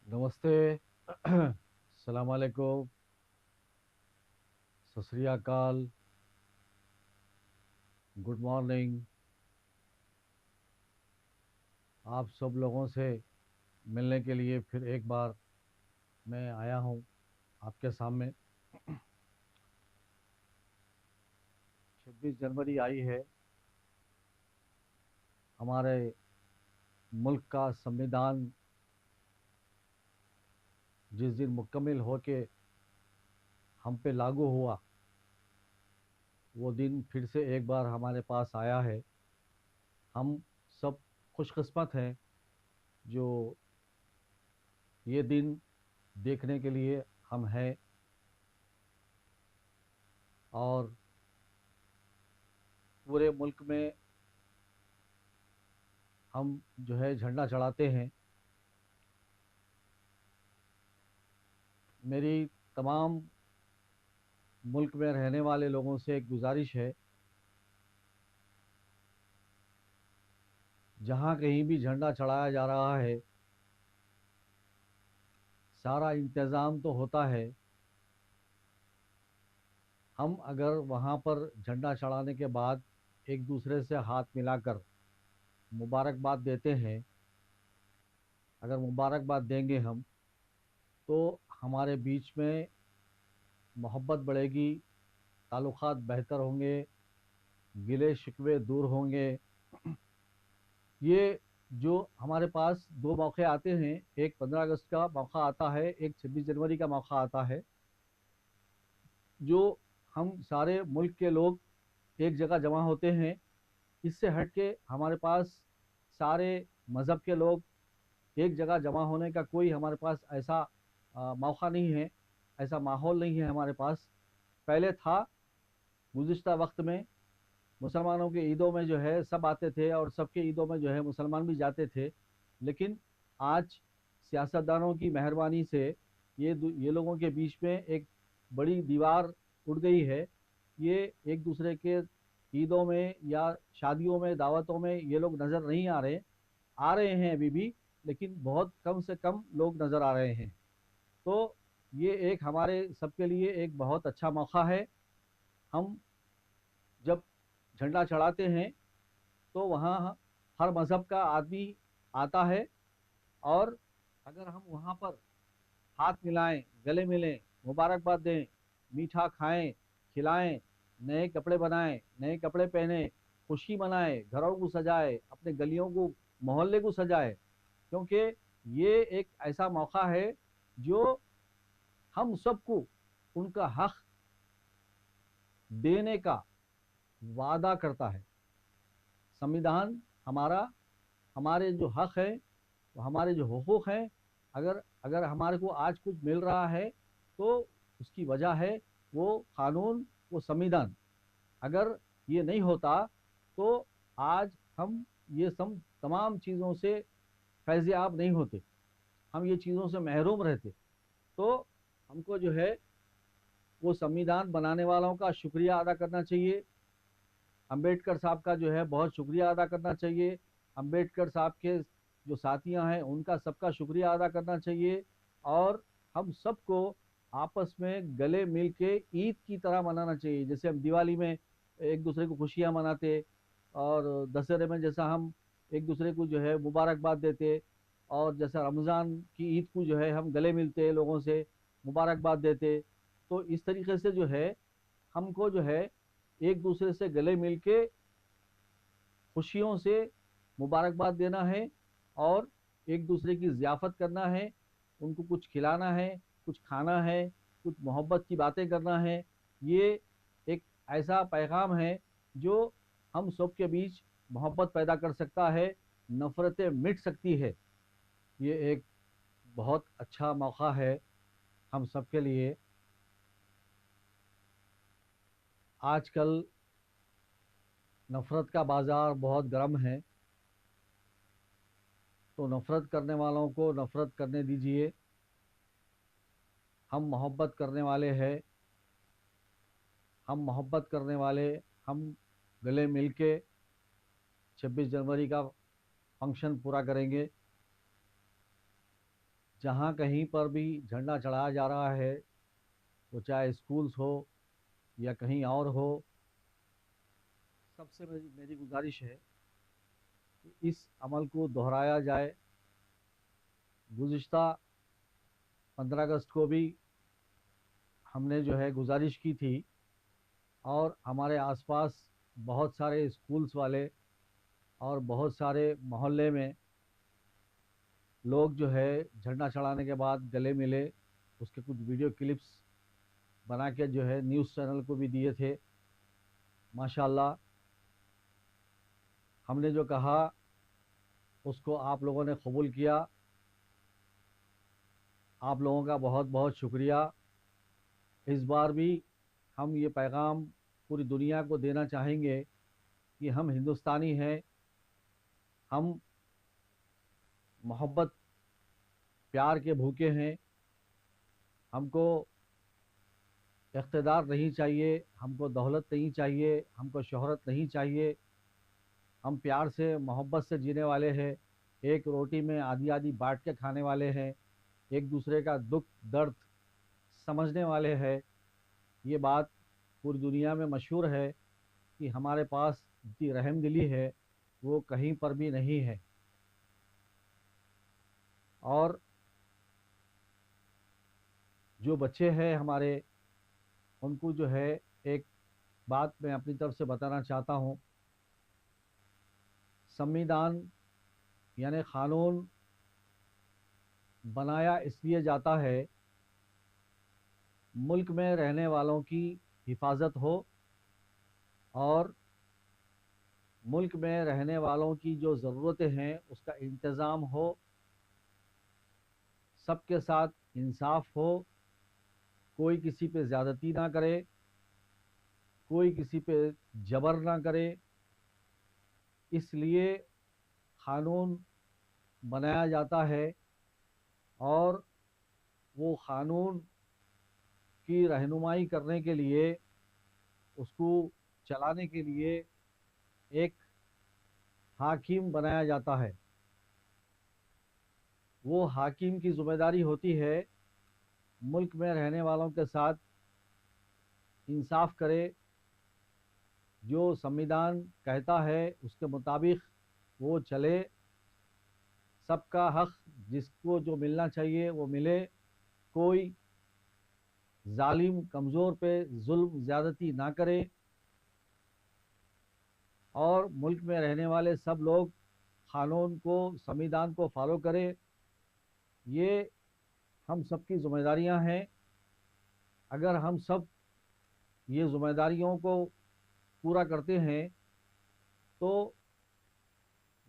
नमस्ते। अस्सलाम वालेकुम। सत श्री अकाल। Good morning. आप सब लोगों से मिलने के लिए फिर एक बार मैं आया हूँ आपके सामने। 26 जनवरी आई है। हमारे मुल्क का संविधान जिस दिन मुकम्मल हो के हम पे लागू हुआ, वो दिन फिर से एक बार हमारे पास आया है। हम सब खुशकिस्मत हैं जो ये दिन देखने के लिए हम हैं। और पूरे मुल्क में हम जो है झंडा चढ़ाते हैं। मेरी तमाम मुल्क में रहने वाले लोगों से एक गुजारिश है, जहाँ कहीं भी झंडा चढ़ाया जा रहा है, सारा इंतज़ाम तो होता है। हम अगर वहाँ पर झंडा चढ़ाने के बाद एक दूसरे से हाथ मिलाकर मुबारकबाद देते हैं, अगर मुबारकबाद देंगे हम, तो हमारे बीच में मोहब्बत बढ़ेगी, ताल्लुकात बेहतर होंगे, गिले शिकवे दूर होंगे। ये जो हमारे पास दो मौके आते हैं, एक 15 अगस्त का मौका आता है, एक 26 जनवरी का मौका आता है, जो हम सारे मुल्क के लोग एक जगह जमा होते हैं। इससे हट के हमारे पास सारे मज़हब के लोग एक जगह जमा होने का कोई हमारे पास ऐसा मौका नहीं है, ऐसा माहौल नहीं है हमारे पास। पहले था, गुज़िश्ता वक्त में मुसलमानों के ईदों में जो है सब आते थे और सबके ईदों में जो है मुसलमान भी जाते थे। लेकिन आज सियासतदानों की मेहरबानी से ये लोगों के बीच में एक बड़ी दीवार उड़ गई है। ये एक दूसरे के ईदों में या शादियों में, दावतों में ये लोग नज़र नहीं आ रहे हैं अभी भी, लेकिन बहुत कम से कम लोग नज़र आ रहे हैं। तो ये एक हमारे सबके लिए एक बहुत अच्छा मौका है। हम जब झंडा चढ़ाते हैं तो वहाँ हर मज़हब का आदमी आता है, और अगर हम वहाँ पर हाथ मिलाएं, गले मिलें, मुबारकबाद दें, मीठा खाएं, खिलाएं, नए कपड़े बनाएं, नए कपड़े पहने, खुशी मनाएं, घरों को सजाएं, अपने गलियों को, मोहल्ले को सजाएं, क्योंकि ये एक ऐसा मौका है जो हम सबको उनका हक देने का वादा करता है। संविधान हमारा, हमारे जो हक है, हमारे जो हुकूक हैं, अगर अगर हमारे को आज कुछ मिल रहा है तो उसकी वजह है वो कानून, वो संविधान। अगर ये नहीं होता तो आज हम ये सब तमाम चीज़ों से फैज़याब नहीं होते, हम ये चीज़ों से महरूम रहते। तो हमको जो है वो संविधान बनाने वालों का शुक्रिया अदा करना चाहिए। अंबेडकर साहब का जो है बहुत शुक्रिया अदा करना चाहिए। अंबेडकर साहब के जो साथियां हैं उनका सबका शुक्रिया अदा करना चाहिए। और हम सबको आपस में गले मिल के ईद की तरह मनाना चाहिए, जैसे हम दिवाली में एक दूसरे को खुशियां मनाते, और दशहरे में जैसा हम एक दूसरे को जो है मुबारकबाद देते, और जैसा रमज़ान की ईद को जो है हम गले मिलते लोगों से मुबारकबाद देते। तो इस तरीके से जो है हमको जो है एक दूसरे से गले मिल के खुशियों से मुबारकबाद देना है, और एक दूसरे की ज़ियाफ़त करना है, उनको कुछ खिलाना है, कुछ खाना है, कुछ मोहब्बत की बातें करना है। ये एक ऐसा पैगाम है जो हम सब के बीच मोहब्बत पैदा कर सकता है, नफ़रतें मिट सकती है। ये एक बहुत अच्छा मौका है हम सब के लिए। आजकल नफ़रत का बाज़ार बहुत गर्म है, तो नफ़रत करने वालों को नफ़रत करने दीजिए। हम मोहब्बत करने वाले हैं, हम मोहब्बत करने वाले, हम गले मिल के 26 जनवरी का फंक्शन पूरा करेंगे। جہاں کہیں پر بھی جھنڈا چڑھایا جا رہا ہے، وہ چاہے اسکولس ہو یا کہیں اور ہو، سب سے میری گزارش ہے کہ اس عمل کو دہرایا جائے۔ گزشتہ 15 اگست کو بھی ہم نے جو ہے گزارش کی تھی، اور ہمارے آس پاس بہت سارے اسکولس والے اور بہت سارے محلے میں لوگ جو ہے جھنڈا چڑھانے کے بعد گلے ملے، اس کے کچھ ویڈیو کلپس بنا کے جو ہے نیوز چینل کو بھی دیے تھے۔ ماشاءاللہ ہم نے جو کہا اس کو آپ لوگوں نے قبول کیا، آپ لوگوں کا بہت بہت شکریہ۔ اس بار بھی ہم یہ پیغام پوری دنیا کو دینا چاہیں گے کہ ہم ہندوستانی ہیں، ہم محبت پیار کے بھوکے ہیں، ہم کو اقتدار نہیں چاہیے، ہم کو دولت نہیں چاہیے، ہم کو شہرت نہیں چاہیے، ہم پیار سے محبت سے جینے والے ہیں، ایک روٹی میں آدھی آدھی بانٹ کے کھانے والے ہیں، ایک دوسرے کا دکھ درد سمجھنے والے ہیں۔ یہ بات پوری دنیا میں مشہور ہے کہ ہمارے پاس جتنی رحم دلی ہے وہ کہیں پر بھی نہیں ہے۔ اور جو بچے ہیں ہمارے، ان کو جو ہے ایک بات میں اپنی طرف سے بتانا چاہتا ہوں۔ سمویدھان یعنی قانون بنایا اس لیے جاتا ہے ملک میں رہنے والوں کی حفاظت ہو، اور ملک میں رہنے والوں کی جو ضرورتیں ہیں اس کا انتظام ہو، سب کے ساتھ انصاف ہو، کوئی کسی پہ زیادتی نہ کرے، کوئی کسی پہ جبر نہ کرے۔ اس لیے قانون بنایا جاتا ہے، اور وہ قانون کی رہنمائی کرنے کے لیے، اس کو چلانے کے لیے ایک حاکم بنایا جاتا ہے۔ وہ حاکم کی ذمہ داری ہوتی ہے ملک میں رہنے والوں کے ساتھ انصاف کرے، جو سمویدھان کہتا ہے اس کے مطابق وہ چلے، سب کا حق جس کو جو ملنا چاہیے وہ ملے، کوئی ظالم کمزور پہ ظلم زیادتی نہ کرے، اور ملک میں رہنے والے سب لوگ قانون کو، سمویدھان کو فالو کرے۔ یہ ہم سب کی ذمہ داریاں ہیں۔ اگر ہم سب یہ ذمہ داریوں کو پورا کرتے ہیں تو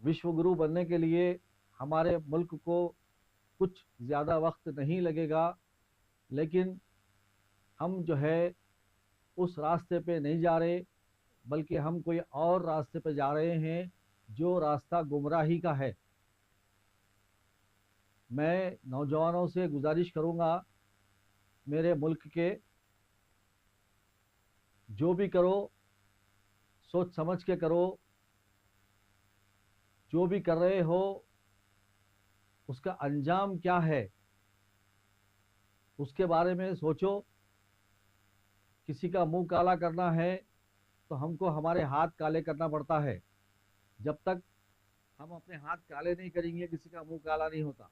وشو گرو بننے کے لیے ہمارے ملک کو کچھ زیادہ وقت نہیں لگے گا، لیکن ہم جو ہے اس راستے پہ نہیں جا رہے، بلکہ ہم کوئی اور راستے پہ جا رہے ہیں جو راستہ گمراہی کا ہے۔ میں نوجوانوں سے گزارش کروں گا، میرے ملک کے، جو بھی کرو سوچ سمجھ کے کرو، جو بھی کر رہے ہو اس کا انجام کیا ہے اس کے بارے میں سوچو۔ کسی کا منہ کالا کرنا ہے تو ہم کو ہمارے ہاتھ کالے کرنا پڑتا ہے، جب تک ہم اپنے ہاتھ کالے نہیں کریں گے کسی کا منہ کالا نہیں ہوتا۔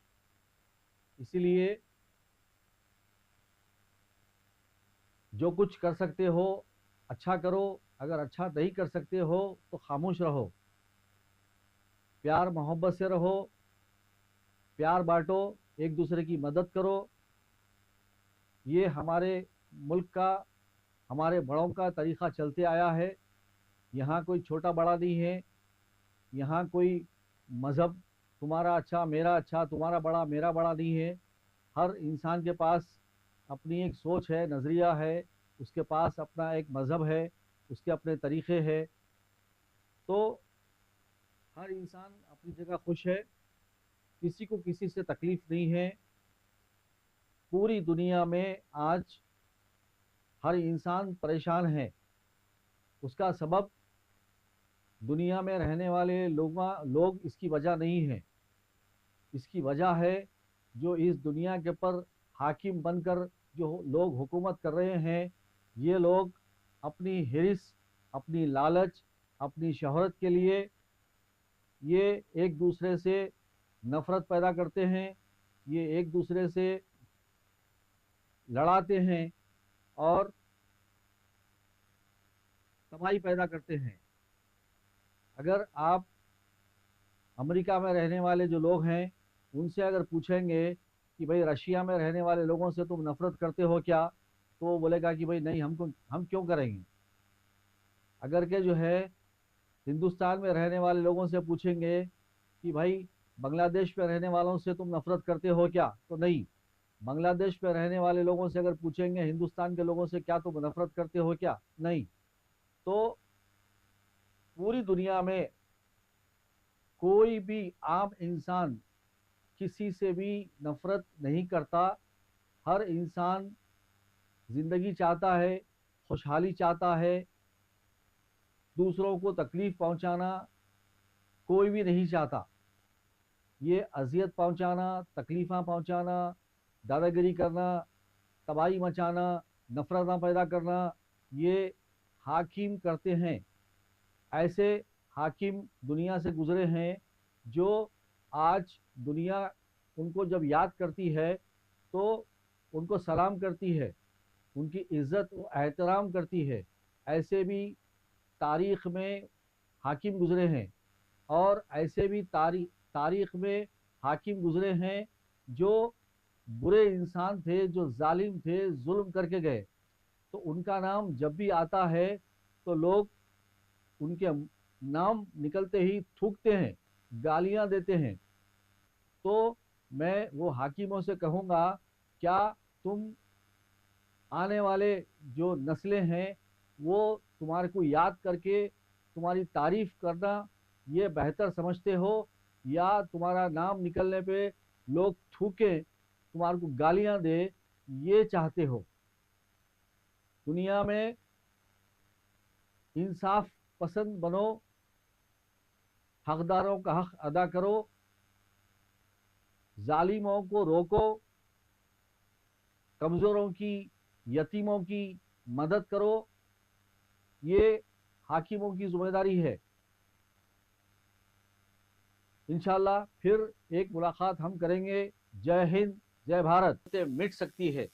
اسی لیے جو کچھ کر سکتے ہو اچھا کرو، اگر اچھا نہیں کر سکتے ہو تو خاموش رہو، پیار محبت سے رہو، پیار بانٹو، ایک دوسرے کی مدد کرو۔ یہ ہمارے ملک کا، ہمارے بڑوں کا طریقہ چلتے آیا ہے۔ یہاں کوئی چھوٹا بڑا نہیں ہے، یہاں کوئی مذہب تمہارا اچھا میرا اچھا، تمہارا بڑا میرا بڑا نہیں ہے۔ ہر انسان کے پاس اپنی ایک سوچ ہے، نظریہ ہے، اس کے پاس اپنا ایک مذہب ہے، اس کے اپنے طریقے ہیں۔ تو ہر انسان اپنی جگہ خوش ہے، کسی کو کسی سے تکلیف نہیں ہے۔ پوری دنیا میں آج ہر انسان پریشان ہے، اس کا سبب دنیا میں رہنے والے لوگ اس کی وجہ نہیں ہے، اس کی وجہ ہے जो इस दुनिया के पर हाकिम बनकर जो लोग हुकूमत कर रहे हैं, ये लोग अपनी हिरिस, अपनी लालच, अपनी शोहरत के लिए ये एक दूसरे से नफ़रत पैदा करते हैं, ये एक दूसरे से लड़ाते हैं और तबाही पैदा करते हैं। अगर आप अमेरिका में रहने वाले जो लोग हैं उनसे अगर पूछेंगे कि भाई रशिया में रहने वाले लोगों से तुम नफ़रत करते हो क्या, तो वो बोलेगा कि भाई नहीं, हम क्यों करेंगे। अगर के जो है हिंदुस्तान में रहने वाले लोगों से पूछेंगे कि भाई बांग्लादेश में रहने वालों से तुम नफ़रत करते हो क्या, तो नहीं। बांग्लादेश में रहने वाले लोगों से अगर पूछेंगे हिंदुस्तान के लोगों से क्या तुम नफ़रत करते हो क्या, नहीं। तो पूरी दुनिया में कोई भी आम इंसान किसी से भी नफ़रत नहीं करता। हर इंसान ज़िंदगी चाहता है, खुशहाली चाहता है। दूसरों को तकलीफ़ पहुंचाना कोई भी नहीं चाहता। ये अजियत पहुंचाना, तकलीफ़ां पहुंचाना, दादागिरी करना, तबाही मचाना, नफ़रत पैदा करना, ये हाकिम करते हैं। ऐसे हाकिम दुनिया से गुजरे हैं जो आज दुनिया उनको जब याद करती है तो उनको सलाम करती है, उनकी इज़्ज़त व एहतराम करती है। ऐसे भी तारीख़ में हाकिम गुजरे हैं और ऐसे भी तारीख़ में हाकिम गुजरे हैं जो बुरे इंसान थे, जो जालिम थे, जुल्म करके गए। तो उनका नाम जब भी आता है तो लोग उनके नाम निकलते ही थूकते हैं, गालियां देते हैं। तो मैं वो हाकिमों से कहूँगा, क्या तुम आने वाले जो नस्लें हैं वो तुम्हारे को याद करके तुम्हारी तारीफ करना ये बेहतर समझते हो, या तुम्हारा नाम निकलने पे लोग थूके, तुम्हारे को गालियां दे, ये चाहते हो। दुनिया में इंसाफ पसंद बनो, हकदारों का हक अदा करो, जालिमों को रोको, कमज़ोरों की, यतीमों की मदद करो। ये हाकिमों की ज़िम्मेदारी है। इंशाल्लाह फिर एक मुलाकात हम करेंगे। जय हिंद, जय भारत। मिट सकती है